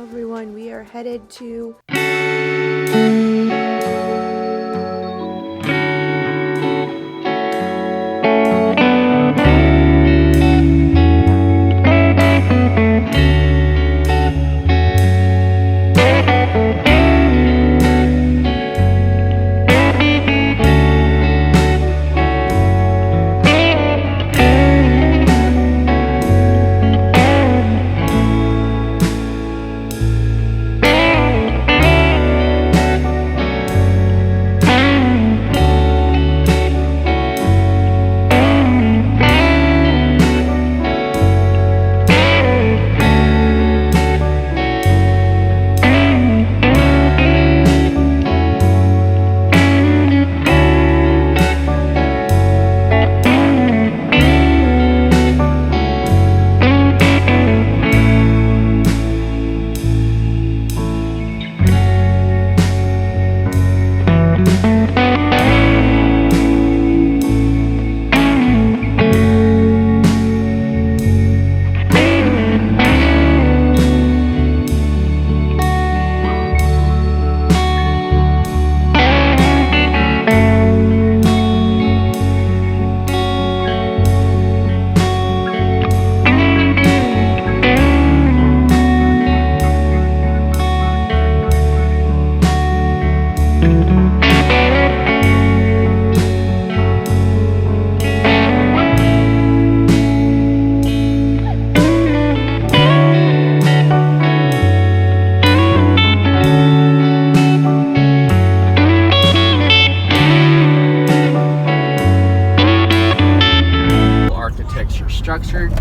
Everyone, we are headed to structured,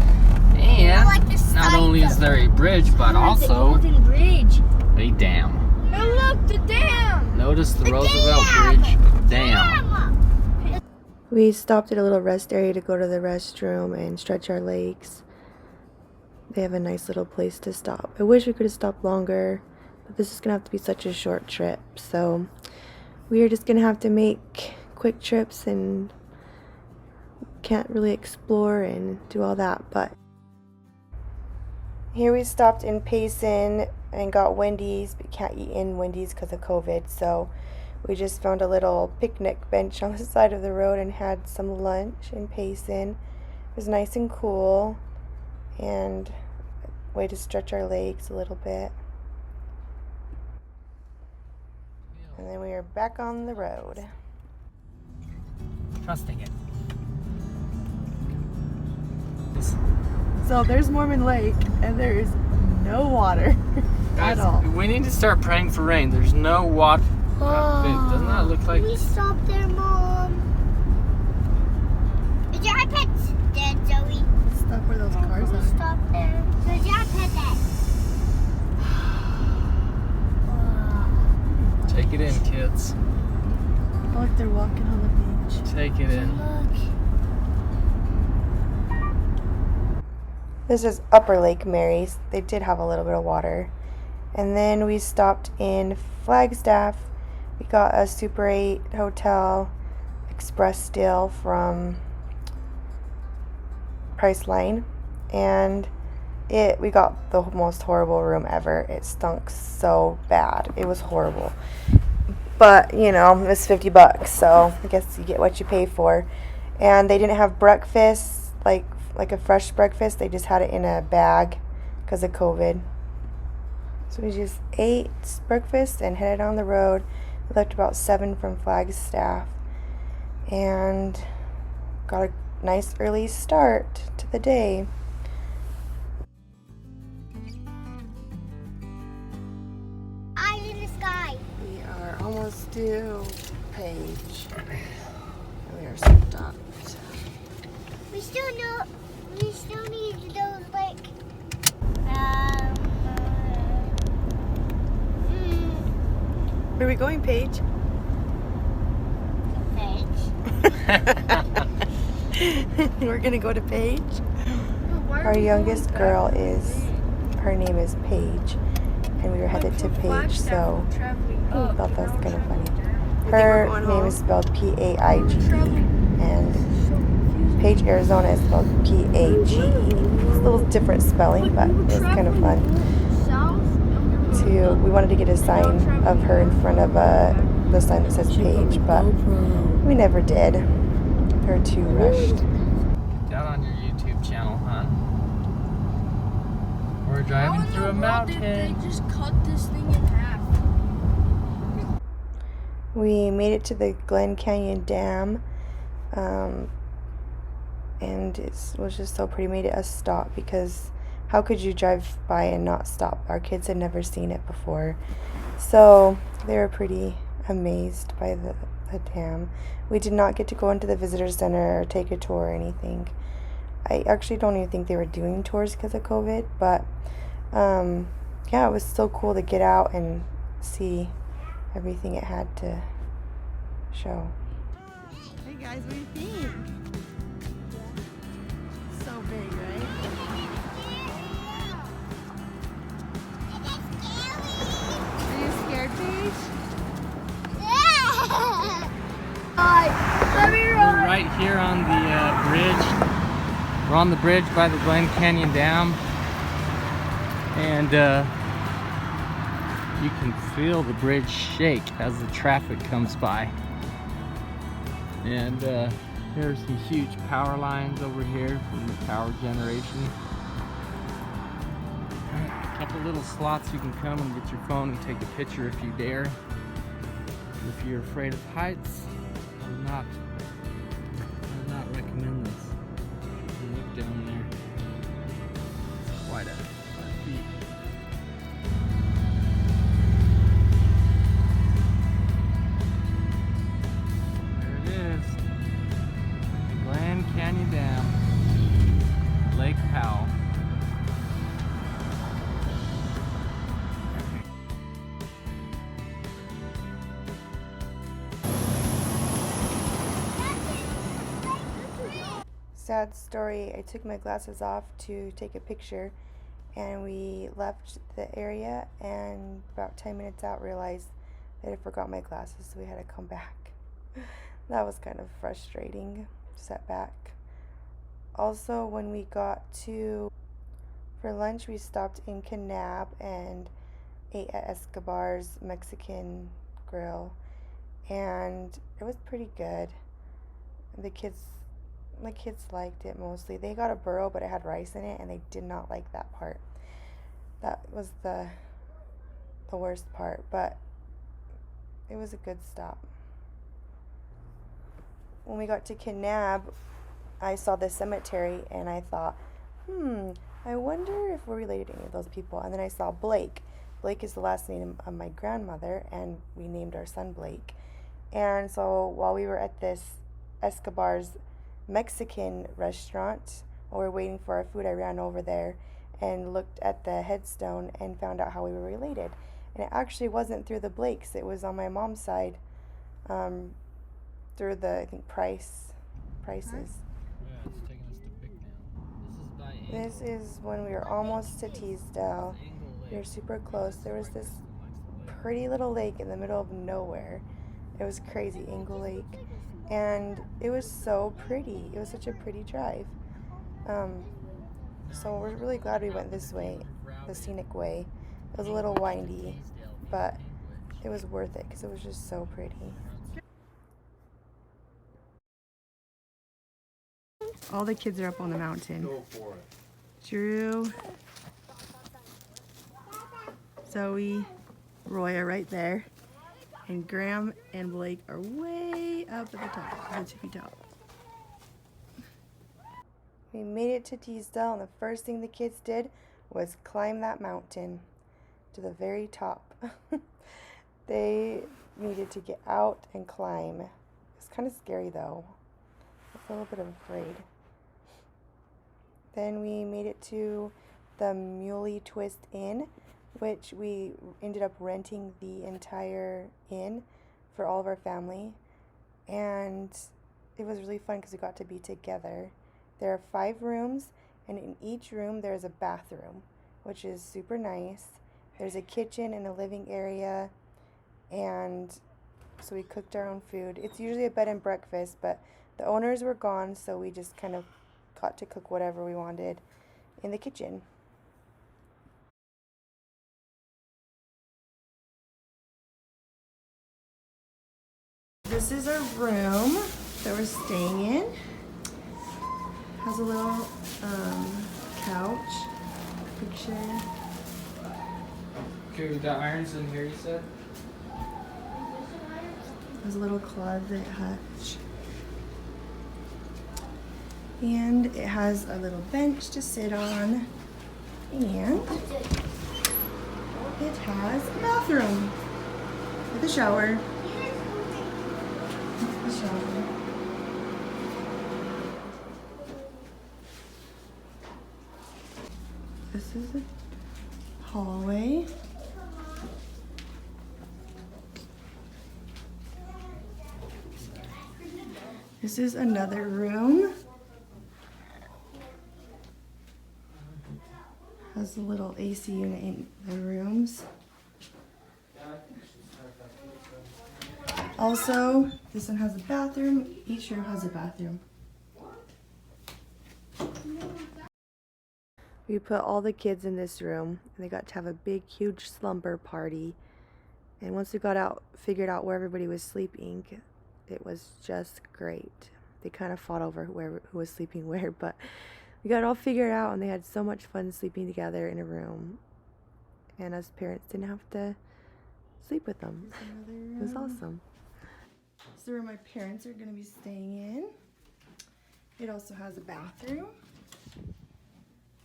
and not only is there a bridge, but also a dam. And look, the dam! Notice the Roosevelt Bridge Dam. We stopped at a little rest area to go to the restroom and stretch our legs. They have a nice little place to stop. I wish we could have stopped longer, but this is gonna have to be such a short trip, so we are just gonna have to make quick trips and can't really explore and do all that. But here we stopped in Payson and got Wendy's, but can't eat in Wendy's because of COVID, so we just found a little picnic bench on the side of the road and had some lunch in Payson. It was nice and cool and a way to stretch our legs a little bit. And then we are back on the road. Trusting it. So there's Mormon Lake and there is no water Guys, at all. we need to start praying for rain. There's no water. Doesn't that look like... We stopped there, Mom. Is your iPad dead, Zoe? Stop where those cars We are. stopped there. Is your iPad dead? Take it in, kids. Oh, look, they're walking on the beach. Take it in. Look. This is Upper Lake Mary's. They did have a little bit of water. And then we stopped in Flagstaff. We got a Super 8 hotel express deal from Priceline. And we got the most horrible room ever. It stunk so bad. It was horrible. But, you know, it was $50, so I guess you get what you pay for. And they didn't have breakfast, like a fresh breakfast. They just had it in a bag because of COVID. So we just ate breakfast and headed on the road. We left about 7 from Flagstaff and got a nice early start to the day. Eye in the sky. We are almost due Page. We are stopped. We still need those like Where are we going, Paige? We're gonna go to Paige. Our youngest girl her name is Paige, and we were headed to Paige, so we thought that was kind of funny. Her name is spelled P-A-I-G-E, and Page, Arizona is spelled P-A-G-E. It's a little different spelling, but it was kind of fun. we wanted to get a sign of her in front of the sign that says Page, but we never did. We were too rushed. Down on your YouTube channel, huh? We're driving through a mountain. They just cut this thing in half. We made it to the Glen Canyon Dam, and it was just so pretty. Made it a stop because how could you drive by and not stop? Our kids had never seen it before, so they were pretty amazed by the dam. We did not get to go into the visitor center or take a tour or anything. I actually don't even think they were doing tours because of COVID, but yeah, it was so cool to get out and see everything it had to show. Hey guys, what do you think? So big, right? Are you scared, Paige? We're right here on the bridge. We're on the bridge by the Glen Canyon Dam, and you can feel the bridge shake as the traffic comes by. And there's some huge power lines over here from the power generation. A couple little slots you can come and get your phone and take a picture if you dare. If you're afraid of heights, I would not recommend this. Look down there. It's quite a feat. There it is. The Glen Canyon Dam. Lake Powell. Sad story, I took my glasses off to take a picture and we left the area, and about 10 minutes out realized that I forgot my glasses, so we had to come back. That was kind of frustrating setback. Also, when we got for lunch, we stopped in Kanab and ate at Escobar's Mexican grill, and it was pretty good. My kids liked it mostly. They got a burro, but it had rice in it, and they did not like that part. That was the worst part, but it was a good stop. When we got to Kanab, I saw the cemetery, and I thought, I wonder if we're related to any of those people. And then I saw Blake. Blake is the last name of my grandmother, and we named our son Blake. And so while we were at this Escobar's Mexican restaurant, while we were waiting for our food, I ran over there and looked at the headstone and found out how we were related. And it actually wasn't through the Blakes. It was on my mom's side, through the, I think, Prices. Yeah, it's taking us to Pick now. This is when we were almost to Teasdale. We were super close. There was this pretty little lake in the middle of nowhere. It was crazy, Angle Lake. And it was so pretty. It was such a pretty drive. So we're really glad we went this way, the scenic way. It was a little windy, but it was worth it because it was just so pretty. All the kids are up on the mountain. Go for it. Drew, Zoe, Roy are right there, and Graham and Blake are way up at the top, the tippy top. We made it to Teasdale, and the first thing the kids did was climb that mountain to the very top. They needed to get out and climb. It's kind of scary though. I was a little bit afraid. Then we made it to the Muley Twist Inn, which we ended up renting the entire inn for all of our family. And it was really fun because we got to be together. There are 5 rooms, and in each room there's a bathroom, which is super nice. There's a kitchen and a living area, and so we cooked our own food. It's usually a bed and breakfast, but the owners were gone, so we just kind of got to cook whatever we wanted in the kitchen. This is our room that we're staying in. Has a little couch, picture. Okay, the irons in here, you said? Has a little closet hutch. And it has a little bench to sit on. And it has a bathroom with a shower. A shower. This is a hallway. This is another room. Has a little AC unit in the rooms. Also, this one has a bathroom. Each room has a bathroom. We put all the kids in this room, and they got to have a big, huge slumber party. And once we figured out where everybody was sleeping, it was just great. They kind of fought over who was sleeping where, but we got it all figured out, and they had so much fun sleeping together in a room. And us parents didn't have to sleep with them. It was awesome. This is where my parents are going to be staying in. It also has a bathroom,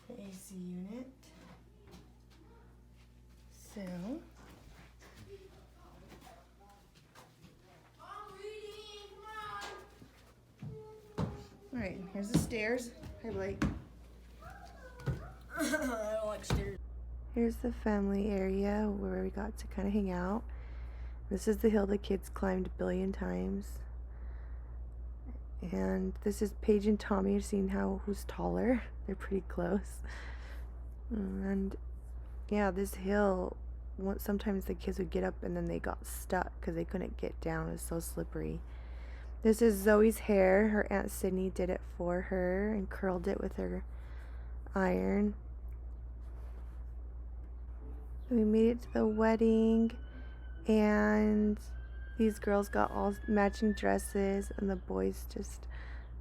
the AC unit. So, alright, here's the stairs. Hi, Blake. I don't like stairs. Here's the family area where we got to kind of hang out. This is the hill the kids climbed a billion times. And this is Paige and Tommy, seeing who's taller. They're pretty close. And yeah, this hill, sometimes the kids would get up and then they got stuck because they couldn't get down. It was so slippery. This is Zoe's hair. Her Aunt Sydney did it for her and curled it with her iron. We made it to the wedding, and these girls got all matching dresses, and the boys just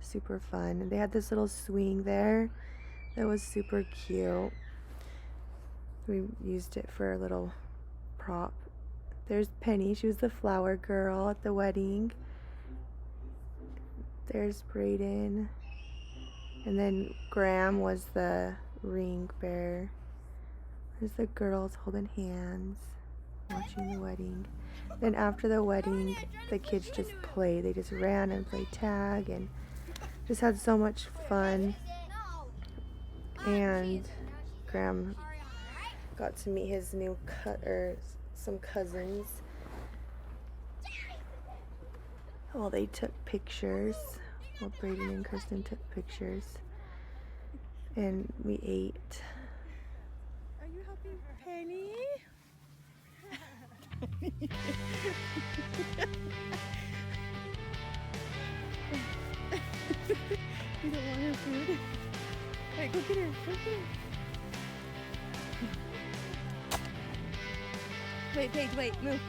super fun. And they had this little swing there that was super cute. We used it for a little prop. There's Penny. She was the flower girl at the wedding. There's Brayden. And then Graham was the ring bearer. There's the girls holding hands, watching the wedding. Then after the wedding, the kids just played. They just ran and played tag and just had so much fun. And Graham got to meet his new some cousins. Well, they took pictures. Well, Brayden and Kristen took pictures. And we ate. Are you helping Penny? You don't want her food? Wait, go get her. Go get her. Wait, Paige, wait, move.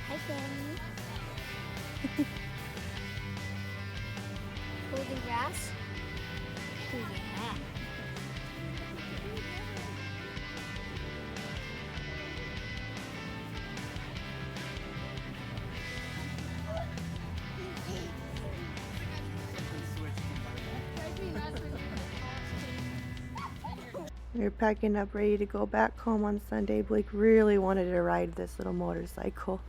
Hi, family. Holding grass. Yeah. We were packing up, ready to go back home on Sunday. Blake really wanted to ride this little motorcycle.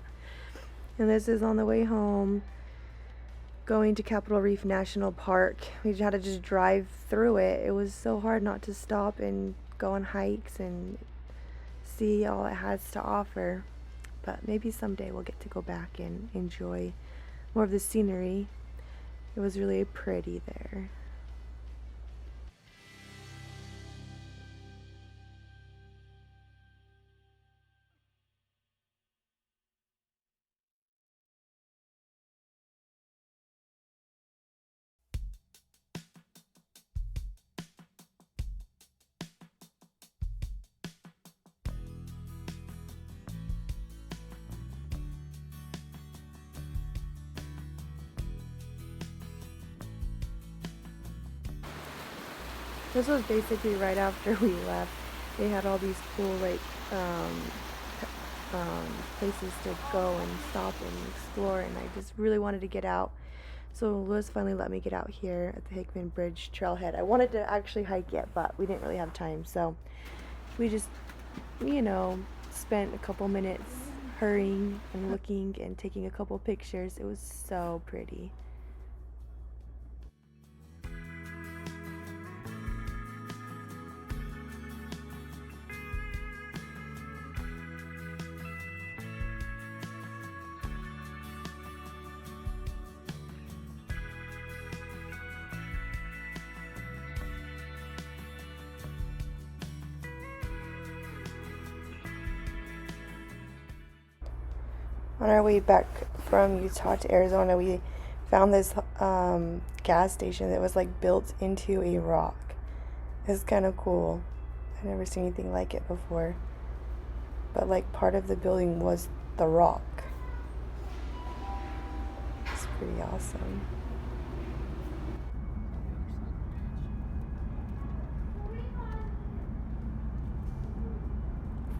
And this is on the way home, going to Capitol Reef National Park. We had to just drive through it. It was so hard not to stop and go on hikes and see all it has to offer. but maybe someday we'll get to go back and enjoy more of the scenery. It was really pretty there. This was basically right after we left. They had all these cool like places to go and stop and explore, and I just really wanted to get out. So Lewis finally let me get out here at the Hickman Bridge trailhead. I wanted to actually hike it, but we didn't really have time, so we just, you know, spent a couple minutes hurrying and looking and taking a couple pictures. It was so pretty. On our way back from Utah to Arizona, we found this gas station that was like built into a rock. It's kind of cool. I've never seen anything like it before. But like part of the building was the rock. It's pretty awesome.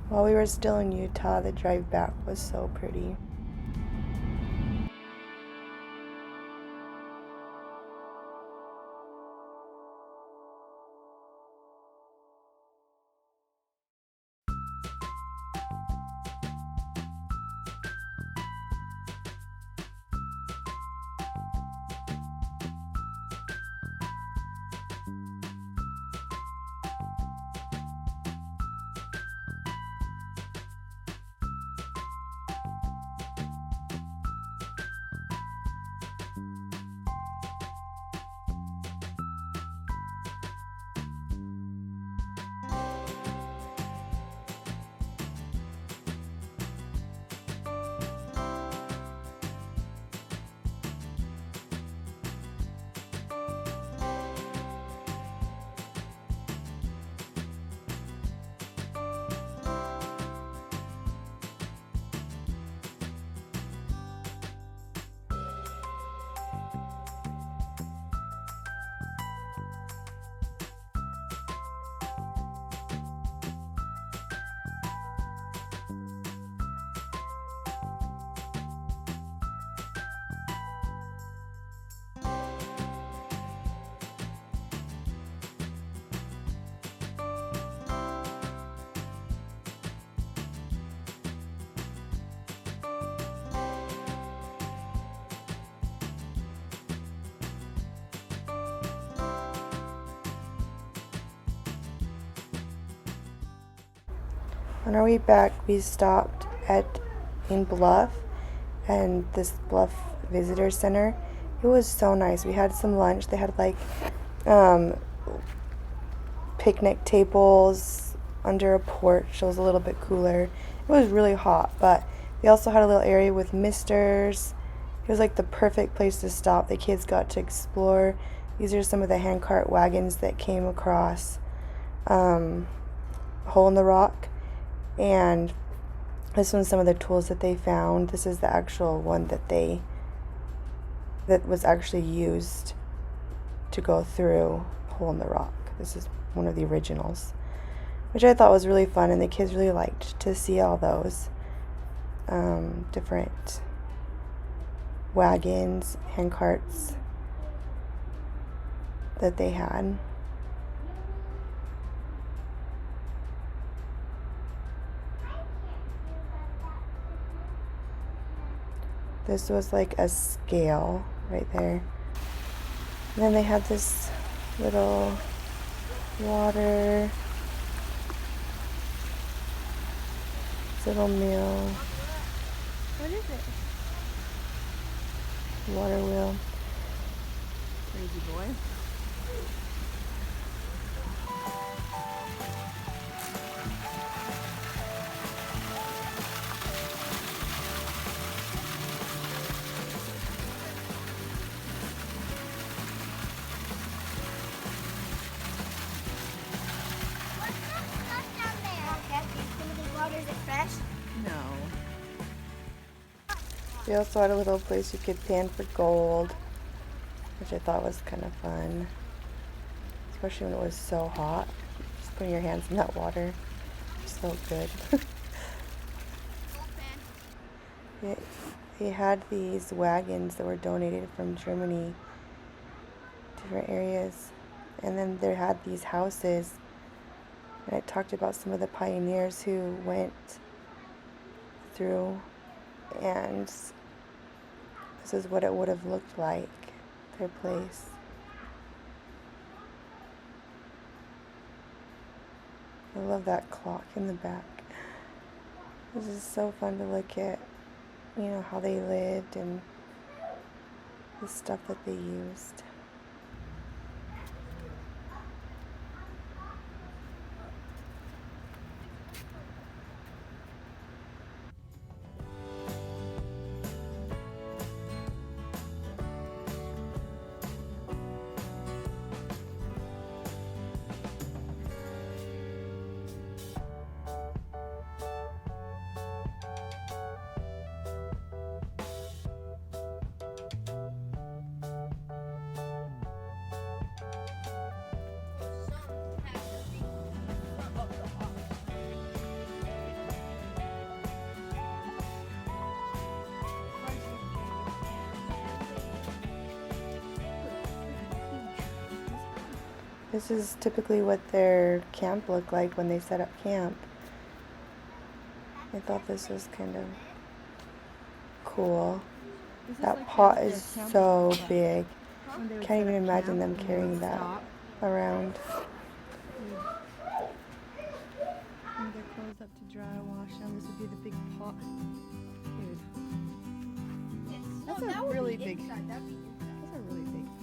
While we were still in Utah, the drive back was so pretty. On our way back, we stopped in Bluff, and this Bluff Visitor Center. It was so nice. We had some lunch. They had like picnic tables under a porch. It was a little bit cooler. It was really hot, but they also had a little area with misters. It was like the perfect place to stop. The kids got to explore. These are some of the handcart wagons that came across Hole in the Rock. And this one's some of the tools that they found. This is the actual one that was actually used to go through Hole in the Rock. This is one of the originals, which I thought was really fun, and the kids really liked to see all those different wagons, handcarts that they had. This was like a scale right there. And then they had this little water, this little mill. What is it? Water wheel. Crazy boy. Is it fresh? No. We also had a little place you could pan for gold, which I thought was kind of fun, especially when it was so hot. Just putting your hands in that water, so good. They had these wagons that were donated from Germany, different areas, and then they had these houses, and it talked about some of the pioneers who went through, and this is what it would have looked like, their place. I love that clock in the back. This is so fun to look at, you know, how they lived and the stuff that they used. This is typically what their camp looked like when they set up camp. I thought this was kind of cool. That pot is so big. Can't even imagine them carrying that around. Leave their clothes up to dry, wash them. This would be the big pot. Dude. That's a really big. That's a really big pot.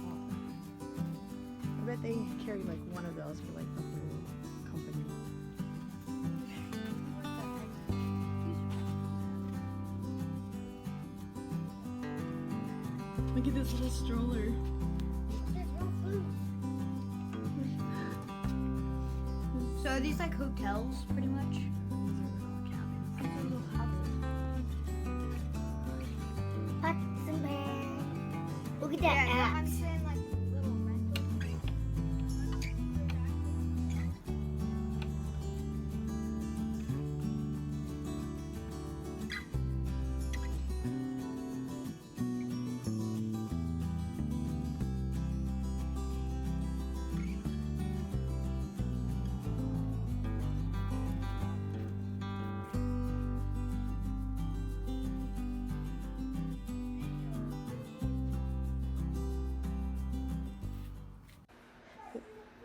I bet they carry like one of those for like the whole company. Look at this little stroller. So are these like hotels, pretty much? Look at that axe.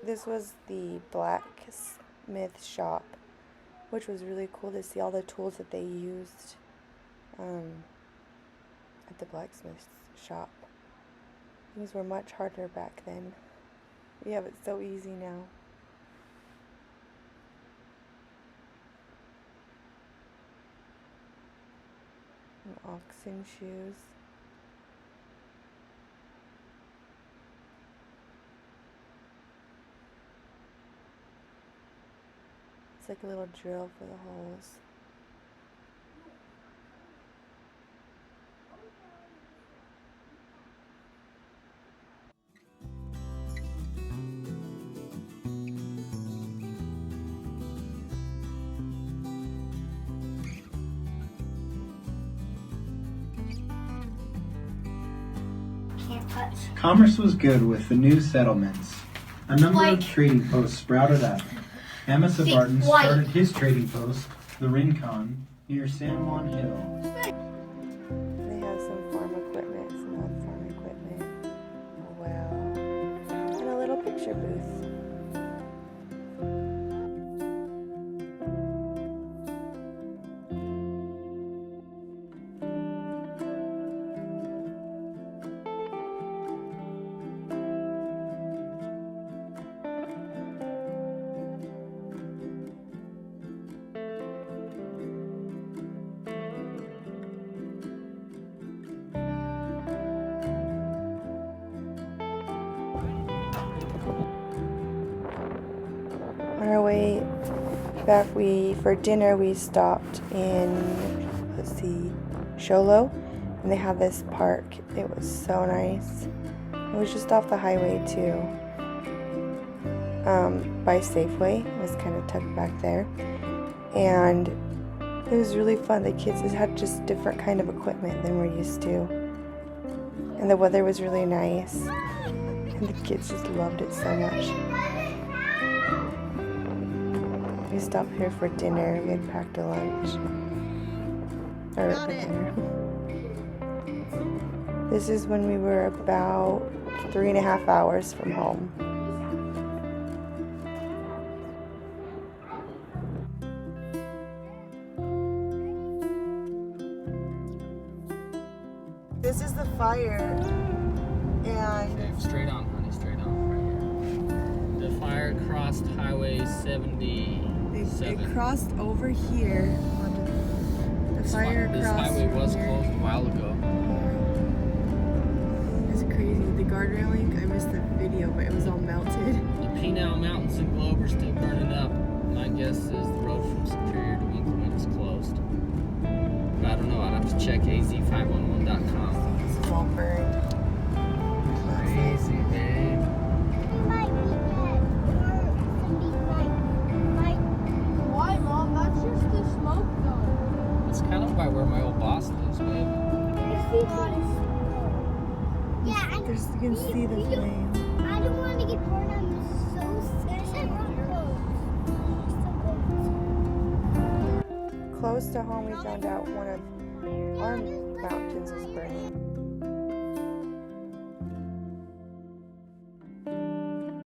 This was the blacksmith shop, which was really cool to see all the tools that they used at the blacksmith shop. Things were much harder back then. We have it so easy now. And oxen shoes. It's like a little drill for the holes. Can't touch. Commerce was good with the new settlements. A number of trading posts sprouted up. Amasa Barton started his trading post, the Rincon, near San Juan Hill. They have some farm equipment, some non-farm equipment, a well, and a little picture booth. On our way back, for dinner we stopped in, let's see, Sholo, and they had this park. It was so nice. It was just off the highway too, by Safeway. It was kind of tucked back there, and it was really fun. The kids had just different kind of equipment than we're used to, and the weather was really nice, and the kids just loved it so much. We stopped here for dinner. We had packed a lunch. Or a dinner. This is when we were about 3.5 hours from home. This is the fire, and Okay, straight on, honey, straight on. Right here. The fire crossed Highway 77. it crossed over here. The fire This crossed highway was here. closed a while ago. It's crazy. The guard railing, I missed the video, but it was all melted. The Pinal Mountains and Globe are still burning up. My guess is the road from Superior to Winkleman is closed. But I don't know. I'd have to check az511.com. This is all burned. Crazy, babe. Why, Mom? That's just the smoke, though. It's kind of by where my old boss lives, babe. Yeah, You can see the flame. I don't want to get burned. I'm so scared. Close to home, we found out one of our mountains is burning.